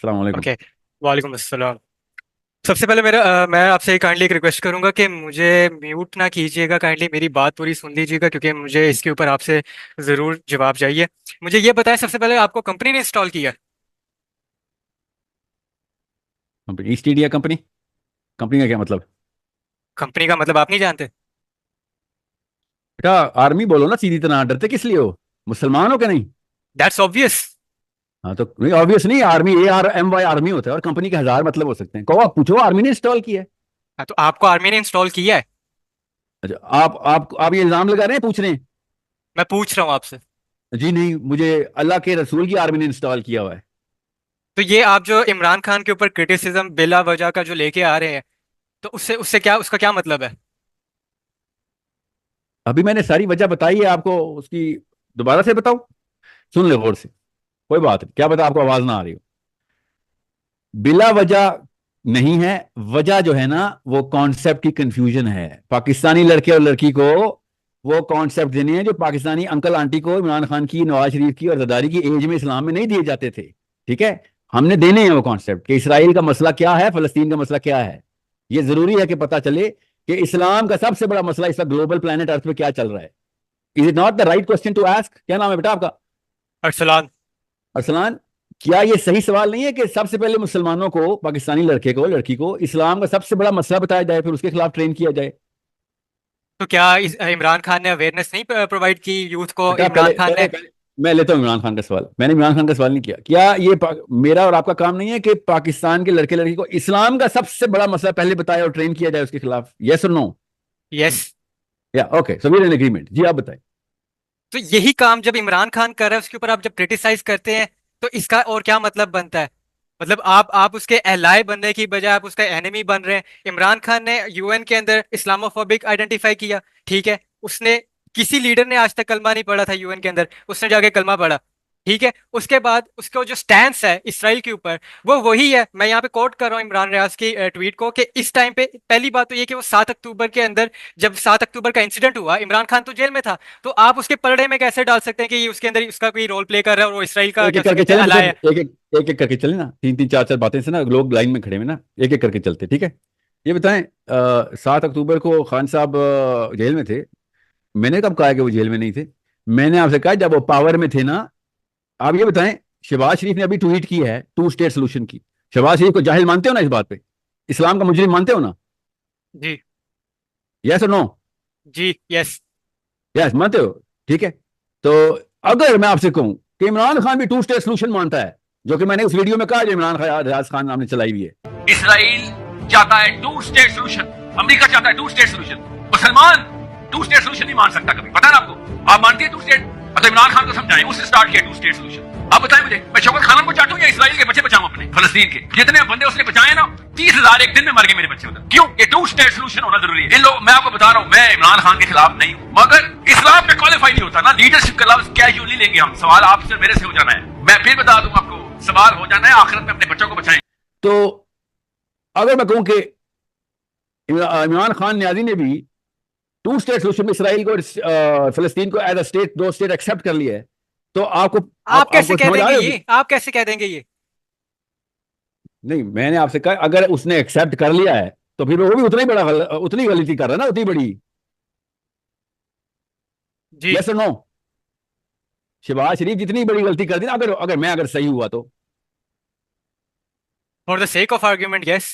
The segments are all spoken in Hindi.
अस्सलाम वालेकुम। ओके। वालेकुम अस्सलाम। सबसे पहले मैं आपसे काइंडली एक रिक्वेस्ट करूंगा कि मुझे म्यूट ना कीजिएगा। काइंडली मेरी बात पूरी सुन लीजिएगा क्योंकि मुझे इसके ऊपर आपसे ज़रूर जवाब चाहिए। मुझे ये बताएं, सबसे पहले आपको कंपनी ने इंस्टॉल किया? East India company. कंपनी का क्या मतलब? कंपनी का मतलब आप नहीं जानते? बेटा, आर्मी बोलो ना सीधी तरह, डरते किस लिए हो? मुसलमान हो क्या नहीं? That's obvious. हाँ तो नहीं, ऑब्वियस नहीं, आर्मी ARMY आर्मी होता है और कंपनी के हजार मतलब हो सकते हैं। कहो, आप पूछो आर्मी ने इंस्टॉल किया है। हाँ, तो आपको आर्मी ने इंस्टॉल किया है? अच्छा, आप ये इल्जाम लगा रहे हैं, पूछ रहे हैं? मैं पूछ रहा हूँ आपसे। जी नहीं, मुझे अल्लाह के रसूल की आर्मी ने इंस्टॉल किया हुआ है। तो ये आप जो इमरान खान के ऊपर क्रिटिसिज्म बिला वजह का जो लेके आ रहे हैं, तो उससे उससे क्या, उसका क्या मतलब है? अभी मैंने सारी वजह बताई है आपको, उसकी दोबारा से बताऊं? सुन ले गौर से। कोई बात नहीं, क्या पता आपको आवाज ना आ रही हो। बिला वजह नहीं है। वजह जो है ना, वो कॉन्सेप्ट की कंफ्यूजन है। पाकिस्तानी लड़के और लड़की को वो कॉन्सेप्ट देने हैं जो पाकिस्तानी अंकल आंटी को इमरान खान की, नवाज शरीफ की और जरदारी की एज में इस्लाम में नहीं दिए जाते थे। ठीक है। हमने देने हैं वो कॉन्सेप्ट कि इसराइल का मसला क्या है, फलस्तीन का मसला क्या है। ये जरूरी है कि पता चले कि इस्लाम का सबसे बड़ा मसला इस वक्त ग्लोबल प्लेनेट अर्थ पे क्या चल रहा है। Is it not the right question to ask? क्या नाम है बेटा आपका? अरसलान। अरसलान। क्या ये सही सवाल नहीं है कि सबसे पहले मुसलमानों को, पाकिस्तानी लड़के को, लड़की को इस्लाम का सबसे बड़ा मसला बताया जाए, फिर उसके खिलाफ ट्रेन किया जाए? तो क्या इमरान खान ने अवेयरनेस नहीं प्रोवाइड की यूथ को? बेटा, इमरान पहले खान पहले ने। पहले मैं लेता हूँ इमरान खान का सवाल। मैंने इमरान खान का सवाल नहीं किया। क्या ये मेरा और आपका काम नहीं है कि पाकिस्तान के लड़के लड़की को इस्लाम का सबसे बड़ा मसला पहले बताया और ट्रेन किया जाए उसके खिलाफ? यस और नो? यस। या okay, so we are in agreement. जी आप बताएं। तो यही काम जब इमरान खान कर रहा है, उसके ऊपर आप जब क्रिटिसाइज करते हैं, तो इसका और क्या मतलब बनता है? मतलब आप उसके एलाय बनने की बजाय आप उसका एनिमी बन रहे हैं। इमरान खान ने यूएन के अंदर इस्लामोफोबिक आइडेंटिफाई किया, ठीक है। उसने, किसी लीडर ने आज तक कलमा नहीं पढ़ा था यूएन के अंदर, उसने जाके कलमा पढ़ा, ठीक है। उसके बाद उसका जो स्टैंस है इसराइल के ऊपर, वो वही है। मैं यहाँ पे कोट कर रहा हूँ इमरान रियाज की ट्वीट को, कि इस टाइम पे पहली बात तो ये कि वो 7 अक्टूबर के अंदर, जब 7 अक्टूबर का इंसिडेंट हुआ, इमरान खान तो जेल में था। तो आप उसके पलड़े में कैसे डाल सकते हैं कि ये उसके अंदर उसका कोई रोल प्ले कर रहा है और वो इसराइल का एक क्या एक उसे करके कहते हैं, चलें, तो अलाय फिर है? एक एक करके चलें ना, तीन तीन चार चार बातें से ना, लोग लाइन में खड़े हुए ना, एक एक करके चलते, ठीक है। ये बताएं, 7 अक्टूबर को खान साहब जेल में थे। मैंने कब कहा कि वो जेल में नहीं थे? मैंने आपसे कहा जब वो पावर में थे ना। आप ये बताएं, शहबाज शरीफ ने अभी ट्वीट की है 2 स्टेट सोल्यूशन की। शहबाज शरीफ को जाहिल मानते हो ना इस बात पे? इस्लाम का मुजरिम मानते हो ना? जी। यस और नो? जी। यस। यस मानते हो? ठीक है। तो अगर मैं आपसे कहूं कि इमरान खान भी 2 स्टेट सोल्यूशन मानता है, जो कि मैंने उस वीडियो में कहा जो इमरान खान, रियाज खान नाम ने चलाई हुई है। इसराइल चाहता है 2 स्टेट सोल्यूशन, अमेरिका चाहता है 2 स्टेट सोल्यूशन। मुसलमान 2 स्टेट सोल्यूशन नहीं मान सकता कभी, पता है ना आपको? आप मानती है 2 स्टेट? मतलब इमरान खान को समझाएं, उसने स्टार्ट किया 2 स्टेट सोल्यूशन। आप बताएं मुझे, मैं शौकत खान को चाटूं या इसराइल के बच्चे बचाऊं अपने फलस्तीन के? जितने बंदे उसने बचाए ना, 30,000 एक दिन में मर गए मेरे बच्चे उधर। क्यों? ये 2 स्टेट सोल्यूशन होना जरूरी है। इन लोग, मैं आपको बता रहा हूं, मैं इमरान खान के खिलाफ नहीं हूं, मगर इस्लाम में क्वालिफाई नहीं होता ना, लीडरशिप का लफ्ज कैजुअली लेंगे हम। सवाल आपसे मेरे से हो जाना है, मैं फिर बता दूं आपको, सवाल हो जाना है आखिरत में, अपने बच्चों को बचाएं। तो अगर मैं कहूं कि इमरान खान न्याजी ने भी 2 स्टेट सोल्यूशन में इसराइल को, फलस्तीन को as a state, 2 state accept कर लिया है, तो आपको, आप कैसे आपको कह समझ आ देंगे रही होगी? ये? आप कैसे कह देंगे ये? नहीं, मैंने आपसे कहा अगर उसने एक्सेप्ट कर लिया है तो फिर वो भी उतना ही बड़ा उतनी गलती कर रहा है ना, उतनी बड़ी। जी। यस और नो? शहबाज शरीफ जितनी बड़ी गलती कर दी ना, अगर अगर मैं अगर सही हुआ तो, for the sake of argument, yes.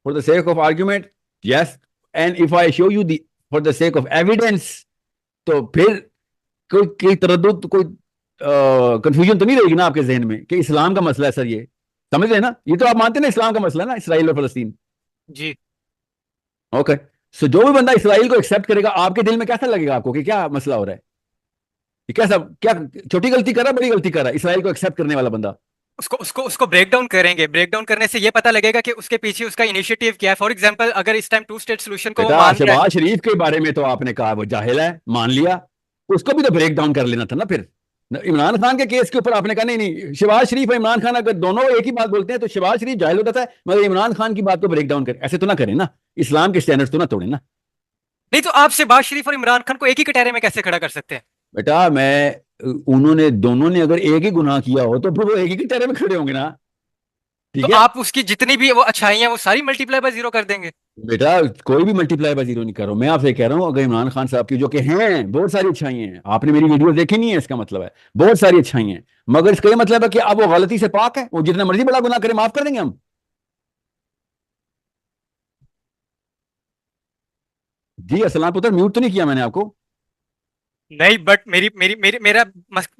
For the sake of argument, yes. And if I show you the, for the sake of evidence, तो फिर कोई तरद्दुद, कोई कंफ्यूजन तो नहीं रहेगी ना आपके जहन में कि इस्लाम का मसला है सर ये? समझ रहे हैं ना? ये तो आप मानते हैं ना इस्लाम का मसला है ना, इसराइल और फलस्तीन। जी। ओके। सो जो भी बंदा इसराइल को एक्सेप्ट करेगा, आपके दिल में कैसा लगेगा आपको कि क्या मसला हो रहा है? ये कैसा, क्या छोटी गलती कर रहा है, बड़ी गलती कर रहा है इसराइल को एक्सेप्ट करने वाला बंदा? उसको उसको उसको ब्रेक डाउन करेंगे। ब्रेक डाउन करने से ये पता लगेगा कि उसके पीछे उसका इनिशिएटिव क्या है। फॉर एग्जांपल, अगर इस टाइम 2 स्टेट सोल्यूशन को वो बेटा, मान रहा है। शहबाज शरीफ के बारे में तो आपने कहा वो जाहिल है, मान लिया। उसको भी तो ब्रेक डाउन कर लेना था ना फिर। इमरान खान के केस के ऊपर आपने कहा नहीं नहीं, शहबाज शरीफ और इमरान खान अगर दोनों एक ही बात बोलते हैं तो शहबाज शरीफ जाहिल होता है, मगर इमरान खान की बात को ब्रेक डाउन कर, ऐसे तो ना करें ना। इस्लाम के स्टैंडर्ड्स तो ना तोड़े ना। नहीं तो आप शहबाज शरीफ और इमरान खान को एक ही कटहरे में कैसे खड़ा कर सकते हैं? बेटा, मैं, उन्होंने दोनों ने अगर एक ही गुनाह किया हो तो फिर वो एक ही कटहरे में खड़े होंगे ना। तो ठीक है आप उसकी जितनी भी वो अच्छाइयां वो सारी मल्टीप्लाई बाय जीरो कर देंगे? बेटा, कोई भी मल्टीप्लाई बाय जीरो नहीं कर रहा हूं। मैं आपसे कह रहा हूं, अगर इमरान खान साहब की जो कि हैं बहुत सारी अच्छाई हैं, आपने मेरी वीडियो देखी नहीं है, इसका मतलब है बहुत सारी अच्छाई हैं, मगर इसका ये मतलब है कि अब वो गलती से पाक है, वो जितना मर्जी बड़ा गुनाह करे माफ कर देंगे हम? जी असलाम पुत्र, म्यूट तो नहीं किया मैंने आपको? नहीं, बट मेरी मेरी मेरी मेरा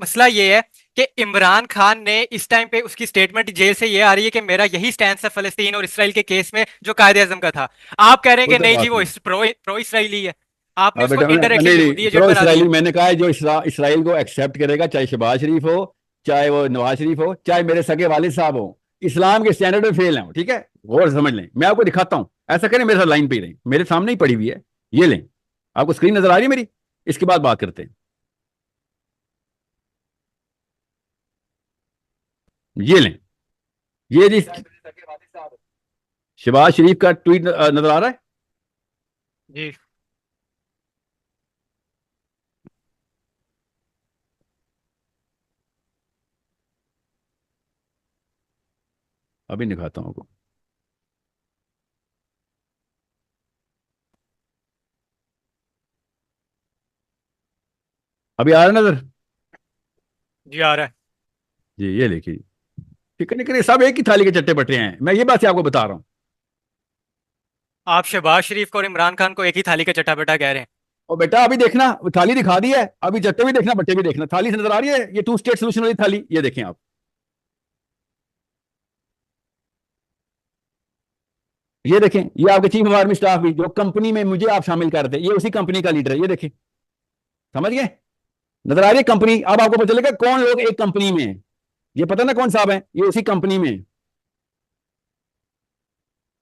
मसला ये है कि इमरान खान ने इस टाइम पे उसकी स्टेटमेंट जेल से ये आ रही है कि मेरा यही स्टैंड है फलस्तीन और इसराइल के केस में जो कायदे आजम का था। आप कह रहे हैं कि कोई नहीं जी बात वो नहीं। प्रो इसराइली है। आपने अब उसको बेटा इनडायरेक्टली नहीं यहूदी नहीं, एजेंट प्रो बना इसराइली दिया। मैंने कहा है जो इसराइल को एक्सेप्ट करेगा, चाहे शहबाज शरीफ हो, चाहे वो नवाज शरीफ हो, चाहे मेरे सगे वालिद साहब हो, इस्लाम के स्टैंडर्ड में फेल हैं, ठीक है? गौर से समझ लें, मैं आपको दिखाता हूं। ऐसा करें, मेरे साथ लाइन पे ही रहें, मेरे सामने ही पड़ी हुई है, ये लें। आपको स्क्रीन नजर आ रही है मेरी? इसके बाद बात करते हैं। ये लें, ये जी शहबाज शरीफ का ट्वीट नजर आ रहा है। जी। अभी दिखाता हूं आपको। अभी आ रहा है नजर? जी आ रहा है। जी ये देखिए, ठीक है, लेकिन सब एक ही थाली के चट्टे बटे हैं, मैं ये बात से आपको बता रहा हूं। आप शहबाज शरीफ को और इमरान खान को एक ही थाली का चट्टा कह रहे हैं? और बेटा अभी देखना, वो थाली दिखा दी है, अभी चट्टे भी देखना, बट्टे भी देखना, थाली से नजर आ रही है ये टू स्टेट सोल्यूशन वाली थाली, ये देखें आप। ये देखें, ये आपके चीफ ऑफ आर्मी स्टाफ भी, जो कंपनी में मुझे आप शामिल कर दे, ये उसी कंपनी का लीडर है, ये देखें। समझ गए? नजर आ रही है कंपनी? अब आपको पता चलेगा कौन लोग एक कंपनी में हैं। ये पता ना कौन साहब है, ये उसी कंपनी में हैं।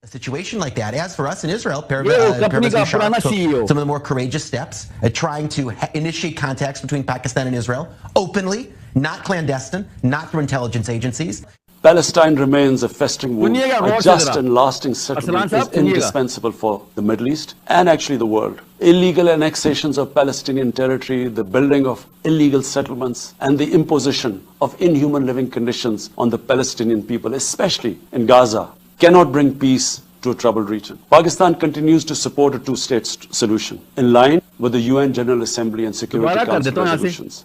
A situation like that. As for us in Israel, ये वो कंपनी Pervez का Musharraf पुराना took CEO. some of the more courageous steps at trying to initiate contacts between Pakistan and Israel openly, not clandestine, not through intelligence agencies. Palestine remains a festering wound. सुनिएगा A गौर से just जरा। and lasting अरसलान settlement साहब is सुनिएगा। indispensable for the Middle East and actually the world. Illegal annexations of Palestinian territory, the building of illegal settlements, and the imposition of inhuman living conditions on the Palestinian people, especially in Gaza, cannot bring peace to a troubled region. Pakistan continues to support a two-state solution in line with the UN General Assembly and Security दोबारा कर Council देता हूं यहाँ से, resolutions.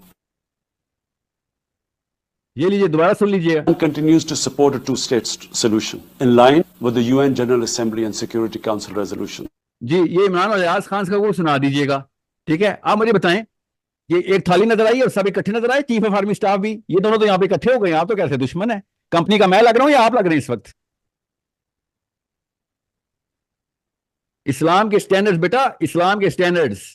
ये लीजिए, दोबारा सुन लीजिएगा। And continues to support a two-state solution in line with the UN General Assembly and Security Council resolution. जी ये इमरान और रियाज खान का वो सुना दीजिएगा, ठीक है? आप मुझे बताएं, ये एक थाली नजर आई और सब इकट्ठे नजर आए, चीफ ऑफ आर्मी स्टाफ भी, ये दोनों तो यहाँ पे इकट्ठे हो गए। आप तो कैसे दुश्मन है कंपनी का? मैं लग रहा हूं या आप लग रहे हैं इस वक्त? इस्लाम के स्टैंडर्ड्स बेटा, इस्लाम के स्टैंडर्ड्स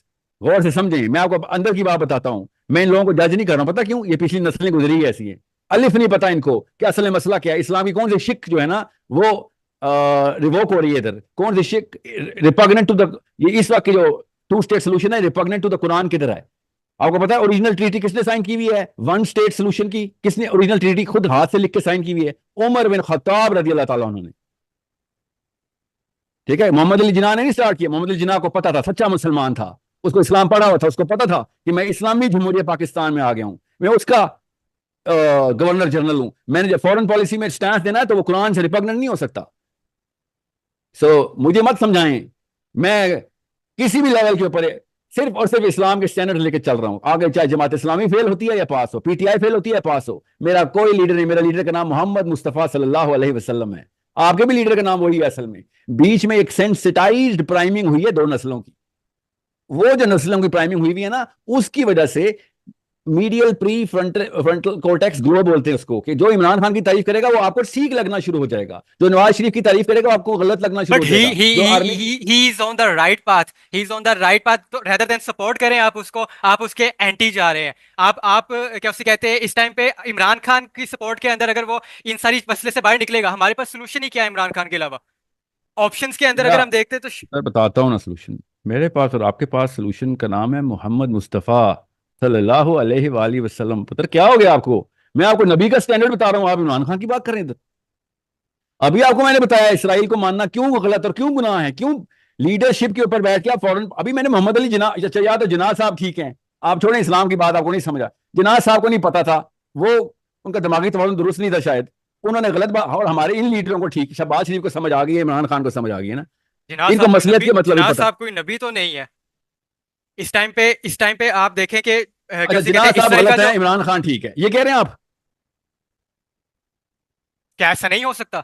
गौर से समझें। मैं आपको अंदर की बात बताता हूं, मैं इन लोगों को जज नहीं कर रहा हूं, पता क्यों? ये पिछली नस्लें गुजरी है ऐसी हैं, अलिफ नहीं पता इनको कि असल में मसला क्या है। इस्लाम की कौन सी शिक जो है ना वो रिवोक हो रही है इधर, कौन सी शिक रिपग्नेंट टू द, ये इस वक्त की जो टू स्टेट सोल्यूशन है रिपग्नेंट टू द कुरान किधर है? आपको पता है ओरिजिनल ट्रीटी किसने साइन की हुई है? वन स्टेट सोल्यूशन की किसने ओरिजिनल ट्रीटी खुद हाथ से लिख के साइन की हुई है? उमर बिन खत्ताब रजी अल्लाह ताला अन्हु ने, ठीक है? मोहम्मद अली जिन्ना ने नहीं स्टार्ट किया, मोहम्मद अली जिन्ना को पता था, सच्चा मुसलमान था, उसको इस्लाम पढ़ा हुआ था, उसको पता था कि मैं इस्लामी जमहूरियत पाकिस्तान में आ गया हूं, मैं उसका गवर्नर जनरल हूं, मैंने जब फॉरेन पॉलिसी में स्टैंड देना है तो वो कुरान से रिपग्नेंट नहीं हो सकता। मुझे मत समझाएं, मैं किसी भी लेवल के ऊपर सिर्फ और सिर्फ इस्लाम के स्टैंडर्ड लेके चल रहा हूं। आगे चाहे जमात इस्लामी फेल होती है या पास हो, पीटीआई फेल होती है पास हो, मेरा कोई लीडर नहीं, मेरा लीडर का नाम मोहम्मद मुस्तफ़ा सल्लल्लाहु अलैहि वसल्लम है। आपके भी लीडर का नाम वही है असल में। बीच में एक सेंसिटाइज्ड प्राइमिंग हुई है दो नस्लों की, वो जो नस्लों की प्राइमिंग हुई है ना, उसकी वजह से medial pre frontal cortex globe बोलते हैं उसको, कि जो इमरान खान की तारीफ करेगा वो आपको ठीक लगना शुरू हो जाएगा, जो नवाज शरीफ की तारीफ करेगा वो आपको गलत लगना शुरू बट हो जाएगा। जो army he is on the right path, he is on the right path, तो रेदर देन सपोर्ट करें आप उसको, आप उसके एंटी जा रहे हैं। आप क्या उसे कहते हैं, इस टाइम पे इमरान खान की सपोर्ट के अंदर अगर वो इन सारी मसले से बाहर निकलेगा, हमारे पास सोल्यूशन ही क्या है इमरान खान के अलावा? ऑप्शंस के अंदर अगर हम देखते हैं तो मैं बताता हूँ ना सोल्यूशन, मेरे पास और आपके पास सोल्यूशन का नाम है मोहम्मद मुस्तफ़ा सल्लल्लाहु अलैहि वाली वसल्लम। पता क्या हो गया आपको? मैं आपको नबी का स्टैंडर्ड बता रहा हूं, आप इमरान खान की बात कर रहे हैं इधर। अभी आपको मैंने बताया इसराइल को मानना क्यों गलत और क्यों गुनाह है, क्यों लीडरशिप के ऊपर बैठ के आप फौरन, अभी मैंने मोहम्मद अली जिन्ना, अच्छा या तो जिन्ना साहब ठीक हैं, आप छोड़ें इस्लाम की बात, आपको नहीं समझा, जिन्ना साहब को नहीं पता था, वो उनका दिमागी तवाज़ुन दुरुस्त नहीं था शायद, उन्होंने गलत बात, और हमारे इन लीडरों को ठीक, शहबाज शरीफ को समझ आ गई है, इमरान खान को समझ आ गई है ना, जिनाज इनको साहब कोई मसलियत नबी, के मतलब ही जिनाज पता। साहब कोई नबी तो नहीं है इस टाइम पे आप देखें कि अच्छा, जिनाज साहब इसराइल का गलत जो, है, इमरान खान ठीक है, ये कह रहे हैं आप? क्या ऐसा नहीं हो सकता?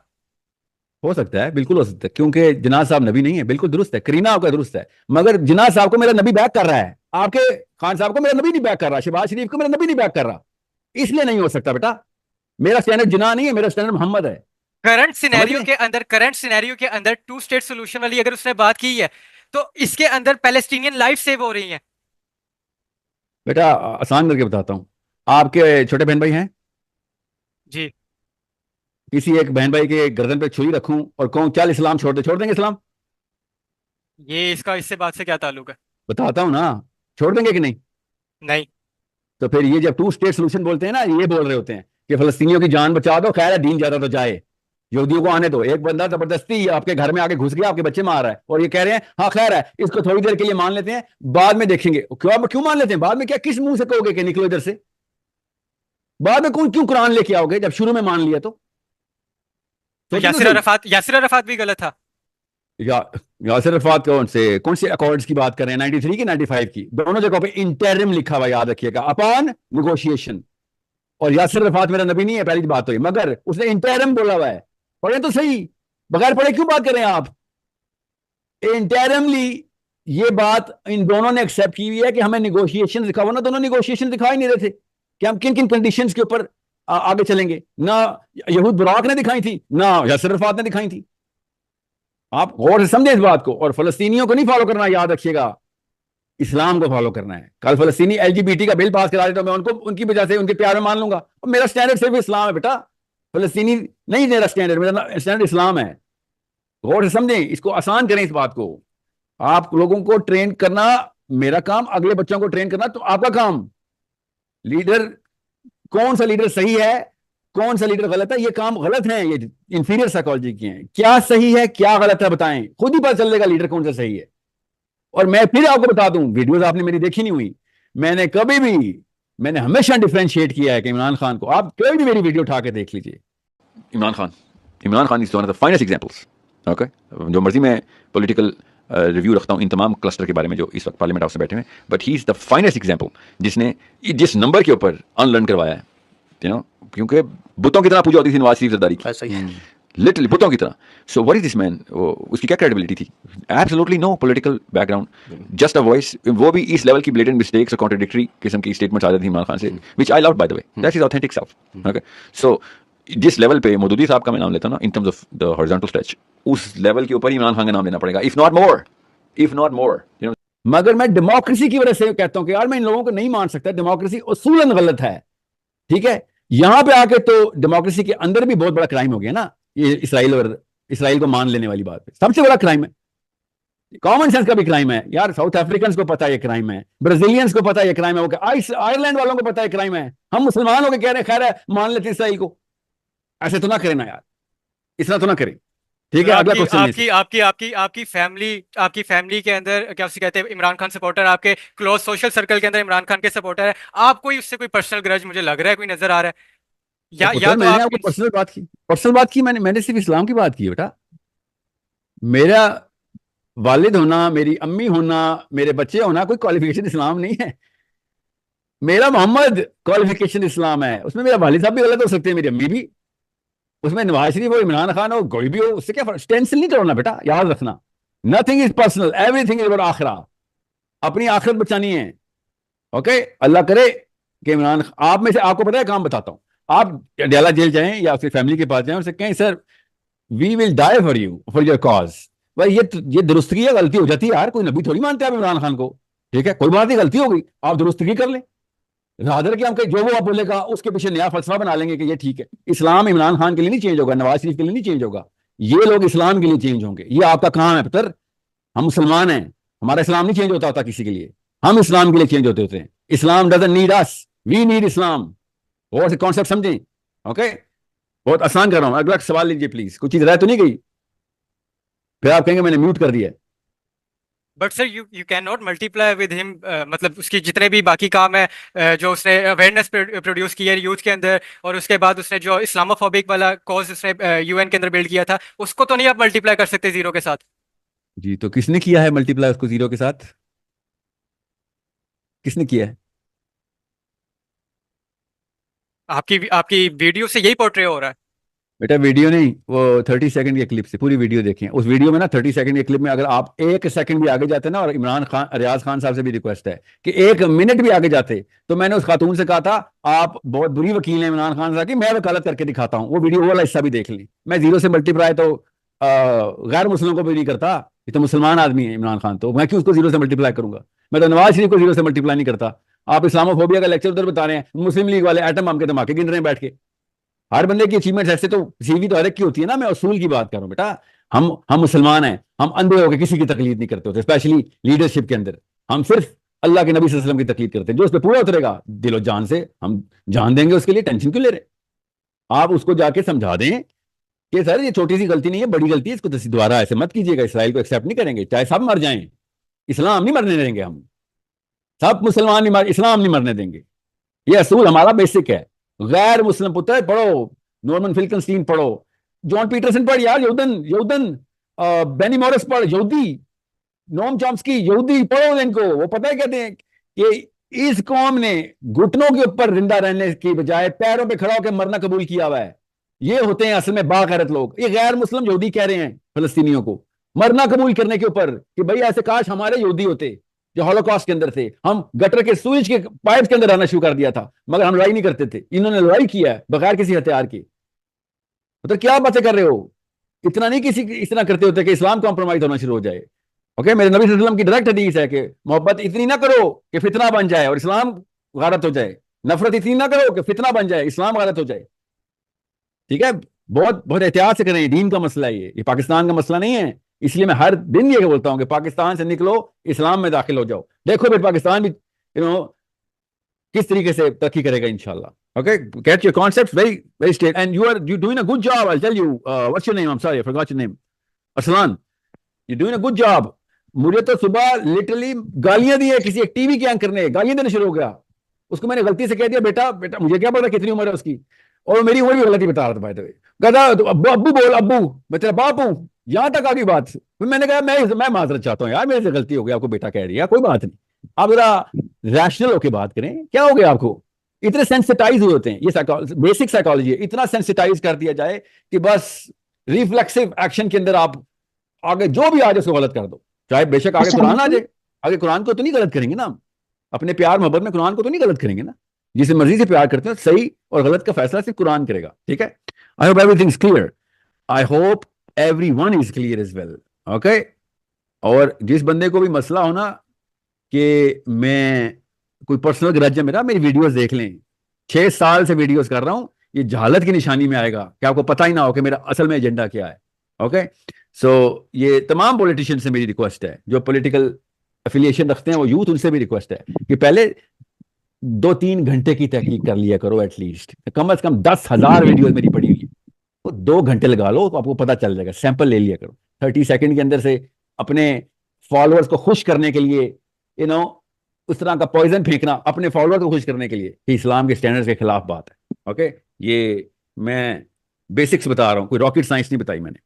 हो सकता है, बिल्कुल हो सकता है, क्योंकि जिनाज साहब नबी नहीं है, बिल्कुल दुरुस्त है, करीना आपका दुरुस्त है, मगर जिनाज साहब को मेरा नबी बैक कर रहा है, आपके खान साहब को मेरा नबी नहीं बैक कर रहा, शहबाज शरीफ को मेरा नबी नहीं बैक कर रहा, इसलिए नहीं हो सकता बेटा। मेरा स्टैंडर्ड जिना नहीं है, मेरा स्टैंडर्ड मोहम्मद है। समझ गए? करंट सिनेरियो के अंदर टू स्टेट सोल्यूशन वाली अगर उसने बात की है, तो इसके अंदर पैलेस्टीनियन लाइफ सेव हो रही है। बेटा आसान करके बताता हूं, आपके छोटे बहन भाई हैं? जी। किसी एक बहन भाई के गर्दन पे छुरी रखूं और कहूं चल इस्लाम छोड़ दे, छोड़ देंगे इस्लाम? ये इसका इससे बात से क्या ताल्लुक है? बताता हूं ना, छोड़ देंगे कि नहीं? नहीं। तो फिर ये जब टू स्टेट सोल्यूशन बोलते हैं ना, ये बोल रहे होते हैं कि फलस्तीनियों की जान बचा दो, खैर है दीन ज्यादा तो जाए, यहूदियों को आने दो। एक बंदा जबरदस्ती आपके घर में आके घुस गया, आपके बच्चे मार रहा है, और ये कह रहे हैं हाँ खैर है, इसको थोड़ी देर के लिए मान लेते हैं, बाद में देखेंगे। क्यों मान लेते हैं? बाद में क्या, किस मुंह से कहोगे कि निकलो इधर से? बाद में कौन, क्यों कुरान लेके आओगे जब शुरू में मान लिया तो? तो सोचो तो सही। यासिर अरफात भी गलत था। या यासिर अरफात कौन से अकॉर्ड्स की बात कर रहे हैं, 93 की 95 की? दोनों जगहों पे इंटरिम लिखा हुआ, याद रखिएगा, अपॉन निगोशिएशन। और यासिर अरफात मेरा नबी नहीं है, पहली बात तो ये, मगर उसने इंटरिम बोला हुआ है। पढ़े तो सही, बगैर पढ़े क्यों बात कर रहे हैं आप? इंटरिमली ये बात इन दोनों ने एक्सेप्ट की हुई है कि हमें निगोशिएशन दिखाओ ना, दोनों निगोशिएशन दिखा ही नहीं रहे थे कि हम किन किन कंडीशंस के ऊपर आगे चलेंगे। ना यहूद बुराक ने दिखाई थी, ना यासिर अरफात ने दिखाई थी। आप गौर से समझे इस बात को। और फलस्तीनियों को नहीं फॉलो करना, याद रखिएगा, इस्लाम को फॉलो करना है। कल फलस्तीनी एलजीबीटी का बिल पास करा दे तो मैं उनको उनकी वजह से उनके प्यार में मान लूंगा, और मेरा स्टैंडर्ड सिर्फ इस्लाम है बेटा, फलस्तीनी नहीं मेरा स्टैंडर्ड, मेरा स्टैंडर्ड इस्लाम है। गौर से समझें इसको, आसान करें इस बात को। आप लोगों को ट्रेन करना मेरा काम, अगले बच्चों को ट्रेन करना तो आपका काम। लीडर, कौन सा लीडर सही है, कौन सा लीडर गलत है, ये काम गलत है, ये इंफीरियर साइकोलॉजी की है। क्या सही है क्या गलत है बताएं, खुद ही पता चलेगा लीडर कौन सा सही है। और मैं फिर आपको बता दूं, वीडियोस आपने मेरी देखी नहीं हुई, मैंने हमेशा डिफरेंशिएट किया है कि इमरान खान को, आप कोई भी मेरी वीडियो उठा के देख लीजिए। Imran Khan is one of the finest examples. Okay, जो मर्जी मैं पॉलिटिकल रिव्यू रखता हूँ इन तमाम क्लस्टर के बारे में जो इस वक्त पार्लियामेंट हाउस में बैठे हुए, but he is the finest example जिसने जिस नंबर के ऊपर अनलर्न करवाया है, यू नो, क्योंकि बुतों की तरह पूजा होती थी नवाज शरीफ जरदारी की, ऐसा ही है। लिटरली बुतों की तरह। So what is this man, उसकी क्या क्रेडिबिलिटी थी? Absolutely no political background, just a voice. वो भी इस लेवल की ब्लेटेंट मिस्टेक्स और कॉन्ट्रडिक्टरी किस्म की स्टेटमेंट्स आ जाती थी इमरान खान से, which I love by the way, that is authentic self. Okay, so जिस लेवल पे मौदूदी साहब का मैं नाम लेता हूं ना, in terms of the horizontal stretch, उस लेवल के ऊपर इमरान खान का नाम लेना पड़ेगा, if not more, you know. मगर मैं डेमोक्रेसी की वजह से कहता हूं कि यार मैं इन लोगों को नहीं मान सकता, डेमोक्रेसी उसूलन गलत है, ठीक है। यहां पे आके तो डेमोक्रेसी के अंदर भी बहुत बड़ा क्राइम हो गया ना, ये इसराइल को मान लेने वाली बात पे सबसे बड़ा क्राइम है। कॉमन सेंस का भी क्राइम है यार, साउथ अफ्रीकन को पता है ये क्राइम है, ब्राजीलियंस को पता है ये क्राइम है, आयरलैंड वालों को पता है क्राइम है, हम मुसलमान होकर कह रहे हैं खैर है मान लेते इसराइल को। ऐसे तो ना करें ना यार, इस तरह तो ना करें, ठीक है। अगला क्वेश्चन, आपकी फैमिली के अंदर क्या उसे कहते हैं, इमरान खान सपोर्टर, आपके क्लोज सोशल सर्कल के अंदर इमरान खान के सपोर्टर है, आपको ही उससे कोई पर्सनल ग्रज मुझे लग रहा है, कोई नजर आ रहा है, या तो मैंने आप आपको पर्सनल बात की, मैंने सिर्फ इस्लाम की बात की बेटा। मेरा वालिद होना, मेरी अम्मी होना, मेरे बच्चे होना कोई क्वालिफिकेशन इस्लाम नहीं है। मेरा मोहम्मद क्वालिफिकेशन इस्लाम है, उसमें मेरा वालिद साहब भी गलत हो सकते हैं, मेरी अम्मी भी, उसमें नवाज शरीफ हो, इमरान खान हो, कोई भी हो, उससे क्या फर्क? टेंशन नहीं करना बेटा, याद रखना, nothing is personal, everything is about आखिरा। अपनी आखिरत बचानी है। ओके, अल्लाह करे कि इमरान, आप में से आपको पता है काम बताता हूं, आप अडयाला जेल जाएं या उसकी फैमिली के पास जाएं, उससे कहें sir we will die for you, for your cause. भाई ये दुरुस्तगी है, गलती हो जाती है यार, कोई नबी थोड़ी मानते हैं आप इमरान खान को, ठीक है, कोई बात नहीं, गलती हो गई, आप दुरुस्तगी कर लें। रादर कि हम कहीं जो वो आप बोलेगा उसके पीछे नया फलसफा बना लेंगे कि ये ठीक है। इस्लाम इमरान खान के लिए नहीं चेंज होगा, नवाज शरीफ के लिए नहीं चेंज होगा, ये लोग इस्लाम के लिए चेंज होंगे, ये आपका काम है पुत्र। हम मुसलमान हैं, हमारा इस्लाम नहीं चेंज होता किसी के लिए, हम इस्लाम के लिए चेंज होते हैं। Islam doesn't need us, we need Islam. और से कॉन्सेप्ट समझें। ओके, बहुत आसान कर रहा हूं, अगला सवाल लीजिए प्लीज, कुछ चीज रह तो नहीं गई, फिर आप कहेंगे मैंने म्यूट कर दिया। But sir you can not multiply with him, मतलब उसकी जितने भी बाकी काम है, जो उसने अवेयरनेस प्रोड्यूस की है यूथ के अंदर, और उसके बाद उसने जो इस्लामोफोबिक वाला कॉज उसने यूएन के अंदर बिल्ड किया था, उसको तो नहीं आप मल्टीप्लाई कर सकते जीरो के साथ? जी, तो किसने किया है मल्टीप्लाई उसको जीरो के साथ? किसने किया है? आपकी आपकी वीडियो से यही पोर्ट्रे हो रहा है। बेटा वीडियो नहीं, वो 30 सेकंड के क्लिप से पूरी वीडियो देखें। उस वीडियो में ना 30 सेकंड के क्लिप में अगर आप 1 सेकंड भी आगे जाते ना, और इमरान खान, रियाज खान साहब से भी रिक्वेस्ट है कि 1 मिनट भी आगे जाते, तो मैंने उस खातून से कहा था आप बहुत बुरी वकील हैं इमरान खान साहब की, मैं वकालत करके दिखाता हूँ। वो वीडियो वाला हिस्सा भी देख ली। मैं जीरो से मल्टीप्लाई तो गैर मुस्लिमों को भी नहीं करता। ये तो मुसलमान आदमी है इमरान खान, तो मैं क्यों उसको जीरो से मल्टीप्लाई करूंगा? मैं तो नवाज शरीफ को जीरो से मल्टीप्लाई नहीं करता। आप इस्लामोफोबिया का लेक्चर उधर बता रहे हैं, मुस्लिम लीग वाले एटम बम के धमाके गिन रहे हैं बैठ के। हर बंदे की अचीवमेंट ऐसे तो सीवी तो हर एक की होती है ना। मैं उसूल की बात कर रहा हूं बेटा। हम मुसलमान हैं, हम अंधे होकर किसी की तकलीफ नहीं करते होते, स्पेशली लीडरशिप के अंदर। हम सिर्फ अल्लाह के नबी सल्लल्लाहु अलैहि वसल्लम की तकलीफ करते हैं। जो उस पर पूरा उतरेगा दिलो जान से, हम जान देंगे उसके लिए। टेंशन क्यों ले रहे? आप उसको जाके समझा दें कि सर ये छोटी सी गलती नहीं है, बड़ी गलती है, इसको दोबारा ऐसे मत कीजिएगा। इसराइल को एक्सेप्ट नहीं करेंगे, चाहे सब मर जाएं। इस्लाम नहीं मरने देंगे हम। सब मुसलमान नहीं मर, इस्लाम नहीं मरने देंगे। ये असूल हमारा बेसिक है। गैर मुस्लिम पुत्र पढ़ो, नॉर्मन फिल्कनस्टीन पढ़ो, जॉन पीटरसन पढ़ यार, यहूदन यहूदन बेनी मॉरिस पढ़, यहूदी, नोम चॉम्स्की, यहूदी पढ़ो इनको। वो पता है कहते हैं कि इस कौम ने घुटनों के ऊपर जिंदा रहने की बजाय पैरों पे खड़ा होकर मरना कबूल किया हुआ है। ये होते हैं असल में बागैरत लोग। ये गैर मुस्लिम यहूदी कह रहे हैं फलस्तीनियों को मरना कबूल करने के ऊपर कि भाई ऐसे काश हमारे यहूदी होते जो हॉलोकॉस्ट के अंदर थे। हम गटर के सूरज के पाइप के अंदर रहना शुरू कर दिया था, मगर हम लड़ाई नहीं करते थे। इन्होंने लड़ाई किया है बगैर किसी हथियार के। मतलब क्या बातें कर रहे हो? इतना नहीं किसी इस तरह करते होते कि इस्लाम कॉम्प्रोमाइज होना शुरू हो जाए। ओके, मेरे नबी सल्लल्लाहु अलैहि वसल्लम की डायरेक्ट हदीस है कि मोहब्बत इतनी ना करो कि फितना बन जाए और इस्लाम गारत हो जाए। नफरत इतनी ना करो कि फितना बन जाए, इस्लाम गारत हो जाए। ठीक है, बहुत बहुत एहतियात से करें। दीन का मसला है ये पाकिस्तान का मसला नहीं है। इसलिए मैं हर दिन ये बोलता हूं कि पाकिस्तान से निकलो, इस्लाम में दाखिल हो जाओ। देखो फिर पाकिस्तान भी किस तरीके से तरक्की करेगा इंशाल्लाह। Okay, get your concept very very straight and you doing a good job. I tell you what's your name? I am sorry I forgot your name. Arsalan, you doing a good job. मुझे तो सुबह लिटरली गालियां दी है किसी एक टीवी के एंकर ने, गालियां देना शुरू हो गया। उसको मैंने गलती से कह दिया बेटा बेटा, मुझे क्या पता कितनी उम्र है उसकी, और मेरी उम्र भी गलती बता रहा था भाई। कहता तो अब्बू अब्बू बोल, अब्बू मैं तेरा बाप हूं। यहां तक आ गई बात। फिर मैंने कहा मैं माजरत चाहता हूँ यार, मेरे से गलती हो गई, आपको बेटा कह रही है, कोई बात नहीं। आप जरा रैशनल होकर बात करें, क्या हो गया आपको? इतने सेंसिटाइज हुए होते हैं, ये बेसिक साइकोलॉजी है। इतना सेंसिटाइज कर दिया जाए कि बस रिफ्लेक्सिव एक्शन के अंदर आप आगे जो भी आ जाए उसको गलत कर दो। चाहे बेशक आगे कुरान आ जाए, आगे कुरान को तो नहीं गलत करेंगे ना हम। अपने प्यार मोहब्बत में कुरान को तो नहीं गलत करेंगे ना। जिसे मर्जी से प्यार करते हैं, सही और गलत का फैसला सिर्फ कुरान करेगा। ठीक है, I hope everything is clear. I hope everyone is clear as well. Okay, और जिस बंदे को भी मसला हो ना कि मैं कोई पर्सनल ग्रज है मेरा, मेरी वीडियोस देख लें। 6 साल से वीडियोस कर रहा हूं। ये जहालत की निशानी में आएगा कि आपको पता ही ना हो कि मेरा असल में एजेंडा क्या है। ओके, सो ये तमाम पॉलिटिशियन से मेरी रिक्वेस्ट है, जो पॉलिटिकल एफिलिएशन रखते हैं, वो यूथ, उनसे भी रिक्वेस्ट है कि पहले 2-3 घंटे की तहकीक कर लिया करो एटलीस्ट। कम से कम 10,000 वीडियो मेरी पड़ी हुई है, वो 2 घंटे लगा लो तो आपको पता चल जाएगा। सैंपल ले लिया करो 30 सेकंड के अंदर से, अपने फॉलोअर्स को खुश करने के लिए। उस तरह का पॉइजन फेंकना अपने फॉलोअर को खुश करने के लिए, कि इस्लाम के स्टैंडर्ड्स के खिलाफ बात है। ओके, ये मैं बेसिक्स बता रहा हूं, कोई रॉकेट साइंस नहीं बताई मैंने।